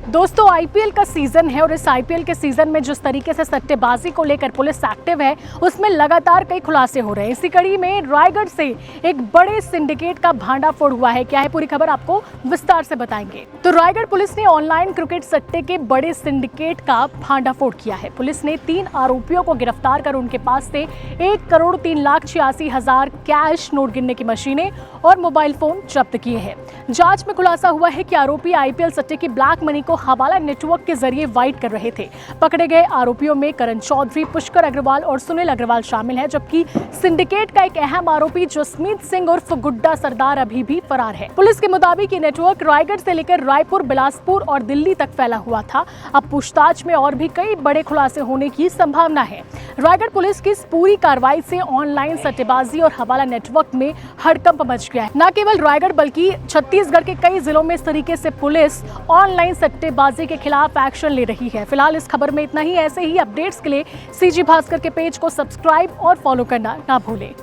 दोस्तों आईपीएल का सीजन है और इस आईपीएल के सीजन में जिस तरीके से सट्टेबाजी को लेकर पुलिस एक्टिव है उसमें लगातार कई खुलासे हो रहे हैं। इसी कड़ी में रायगढ़ से एक बड़े सिंडिकेट का भांडाफोड़ हुआ है। क्या है पूरी खबर आपको विस्तार से बताएंगे। तो रायगढ़ पुलिस ने ऑनलाइन क्रिकेट सट्टे के बड़े सिंडिकेट का भांडाफोड़ किया है। पुलिस ने 3 आरोपियों को गिरफ्तार कर उनके पास से 1,03,86,000 कैश, नोट गिनने की मशीनें और मोबाइल फोन जब्त किए हैं। जांच में खुलासा हुआ है कि आरोपी आईपीएल सट्टे की ब्लैक मनी को हवाला नेटवर्क के जरिए वाइट कर रहे थे। पकड़े गए आरोपियों में करण चौधरी, पुष्कर अग्रवाल और सुनील अग्रवाल शामिल हैं, जबकि सिंडिकेट का एक अहम आरोपी जसमीत सिंह उर्फ गुड्डा सरदार अभी भी फरार है। पुलिस के मुताबिक ये नेटवर्क रायगढ़ से लेकर रायपुर, बिलासपुर और दिल्ली तक फैला हुआ था। अब पूछताछ में और भी कई बड़े खुलासे होने की संभावना है। रायगढ़ पुलिस की इस पूरी कार्रवाई से ऑनलाइन सट्टेबाजी और हवाला नेटवर्क में हड़कंप मच गया है। न केवल रायगढ़ बल्कि छत्तीसगढ़ के कई जिलों में इस तरीके से पुलिस ऑनलाइन सट्टेबाजी के खिलाफ एक्शन ले रही है। फिलहाल इस खबर में इतना ही। ऐसे ही अपडेट्स के लिए सीजी भास्कर के पेज को सब्सक्राइब और फॉलो करना ना भूलें।